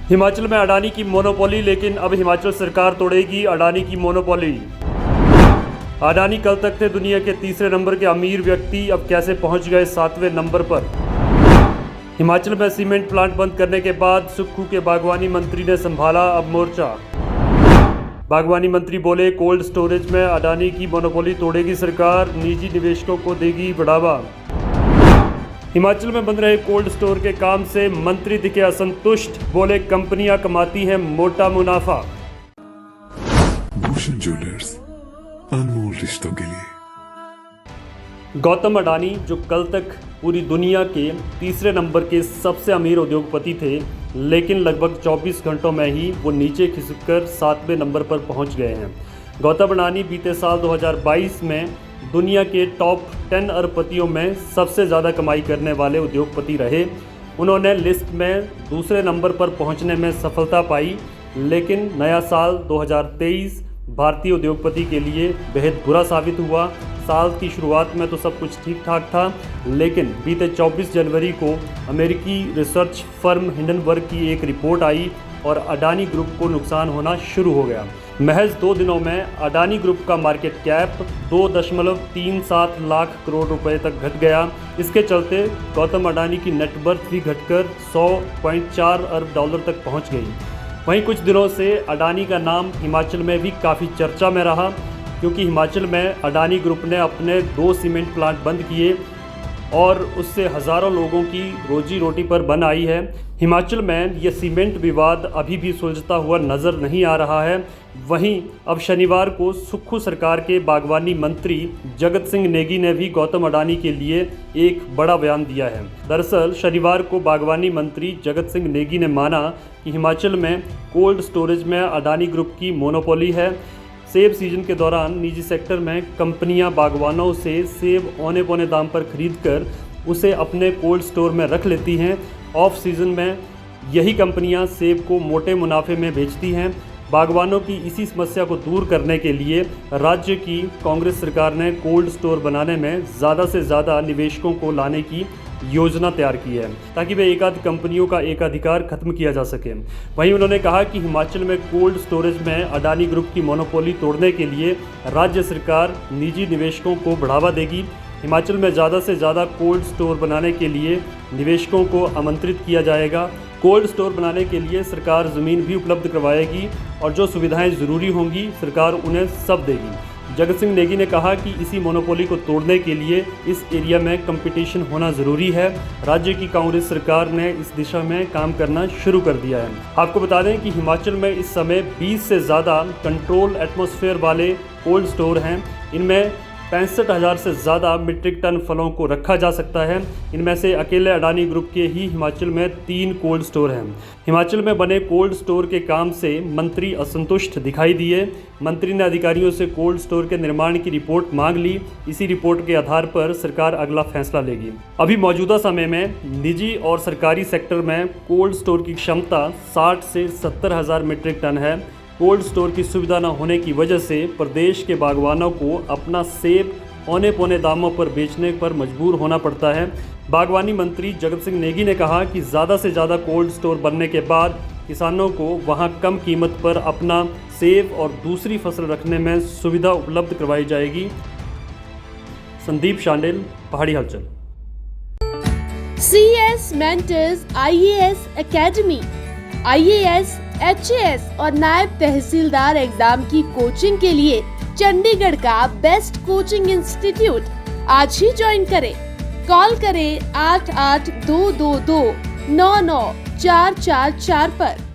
हिमाचल में अडानी की मोनोपोली, लेकिन अब हिमाचल सरकार तोड़ेगी अडानी की मोनोपोली। अडानी कल तक थे दुनिया के तीसरे नंबर के अमीर व्यक्ति, अब कैसे पहुंच गए 7वें नंबर पर। हिमाचल में सीमेंट प्लांट बंद करने के बाद सुक्खू के बागवानी मंत्री ने संभाला अब मोर्चा। बागवानी मंत्री बोले, कोल्ड स्टोरेज में अडानी की मोनोपोली तोड़ेगी सरकार, निजी निवेशकों को देगी बढ़ावा। हिमाचल में बन रहे कोल्ड स्टोर के काम से मंत्री दिखे असंतुष्ट, बोले कंपनियां कमाती हैं मोटा मुनाफा। भूषण ज्वेलर्स, अनमोल रिश्तों के लिए। गौतम अडानी, जो कल तक पूरी दुनिया के तीसरे नंबर के सबसे अमीर उद्योगपति थे, लेकिन लगभग 24 घंटों में ही वो नीचे खिसककर 7वें नंबर पर पहुंच गए हैं। गौतम अडानी बीते साल 2022 में दुनिया के टॉप 10 अरबपतियों में सबसे ज़्यादा कमाई करने वाले उद्योगपति रहे। उन्होंने लिस्ट में दूसरे नंबर पर पहुंचने में सफलता पाई, लेकिन नया साल 2023 भारतीय उद्योगपति के लिए बेहद बुरा साबित हुआ। साल की शुरुआत में तो सब कुछ ठीक ठाक था, लेकिन बीते 24 जनवरी को अमेरिकी रिसर्च फर्म हिंडनबर्ग की एक रिपोर्ट आई और अडानी ग्रुप को नुकसान होना शुरू हो गया। महज 2 दिनों में अडानी ग्रुप का मार्केट कैप 2.37 लाख करोड़ रुपए तक घट गया। इसके चलते गौतम अडानी की नेटवर्थ भी घटकर 100.4 अरब डॉलर तक पहुंच गई। वहीं कुछ दिनों से अडानी का नाम हिमाचल में भी काफ़ी चर्चा में रहा, क्योंकि हिमाचल में अडानी ग्रुप ने अपने 2 सीमेंट प्लांट बंद किए और उससे हज़ारों लोगों की रोजी रोटी पर बन आई है। हिमाचल में यह सीमेंट विवाद अभी भी सुलझता हुआ नज़र नहीं आ रहा है। वहीं अब शनिवार को सुक्खू सरकार के बागवानी मंत्री जगत सिंह नेगी ने भी गौतम अडानी के लिए एक बड़ा बयान दिया है। दरअसल शनिवार को बागवानी मंत्री जगत सिंह नेगी ने माना कि हिमाचल में कोल्ड स्टोरेज में अडानी ग्रुप की मोनोपोली है। सेब सीजन के दौरान निजी सेक्टर में कंपनियां बागवानों से सेब औने पौने दाम पर खरीदकर उसे अपने कोल्ड स्टोर में रख लेती हैं। ऑफ सीजन में यही कंपनियां सेब को मोटे मुनाफे में बेचती हैं। बागवानों की इसी समस्या को दूर करने के लिए राज्य की कांग्रेस सरकार ने कोल्ड स्टोर बनाने में ज़्यादा से ज़्यादा निवेशकों को लाने की योजना तैयार की है, ताकि वे एकाध कंपनियों का एकाधिकार खत्म किया जा सके। वहीं उन्होंने कहा कि हिमाचल में कोल्ड स्टोरेज में अडानी ग्रुप की मोनोपोली तोड़ने के लिए राज्य सरकार निजी निवेशकों को बढ़ावा देगी। हिमाचल में ज़्यादा से ज़्यादा कोल्ड स्टोर बनाने के लिए निवेशकों को आमंत्रित किया जाएगा। कोल्ड स्टोर बनाने के लिए सरकार ज़मीन भी उपलब्ध करवाएगी और जो सुविधाएं ज़रूरी होंगी सरकार उन्हें सब देगी। जगत सिंह नेगी ने कहा कि इसी मोनोपोली को तोड़ने के लिए इस एरिया में कंपटीशन होना ज़रूरी है। राज्य की कांग्रेस सरकार ने इस दिशा में काम करना शुरू कर दिया है। आपको बता दें कि हिमाचल में इस समय 20 से ज़्यादा कंट्रोल एटमॉस्फेयर वाले कोल्ड स्टोर हैं। इनमें 65,000 से ज़्यादा मीट्रिक टन फलों को रखा जा सकता है। इनमें से अकेले अडानी ग्रुप के ही हिमाचल में 3 कोल्ड स्टोर हैं। हिमाचल में बने कोल्ड स्टोर के काम से मंत्री असंतुष्ट दिखाई दिए। मंत्री ने अधिकारियों से कोल्ड स्टोर के निर्माण की रिपोर्ट मांग ली। इसी रिपोर्ट के आधार पर सरकार अगला फैसला लेगी। अभी मौजूदा समय में निजी और सरकारी सेक्टर में कोल्ड स्टोर की क्षमता 60 से 70,000 मीट्रिक टन है। कोल्ड स्टोर की सुविधा न होने की वजह से प्रदेश के बागवानों को अपना सेब औने पौने दामों पर बेचने पर मजबूर होना पड़ता है। बागवानी मंत्री जगत सिंह नेगी ने कहा कि ज़्यादा से ज़्यादा कोल्ड स्टोर बनने के बाद किसानों को वहां कम कीमत पर अपना सेब और दूसरी फसल रखने में सुविधा उपलब्ध करवाई जाएगी। संदीप शांडिल, पहाड़ी हलचल। CS mentors IAS academy, IAS, HAS और नायब तहसीलदार एग्जाम की कोचिंग के लिए चंडीगढ़ का बेस्ट कोचिंग इंस्टीट्यूट। आज ही ज्वाइन करें। कॉल करें 8822299444 पर।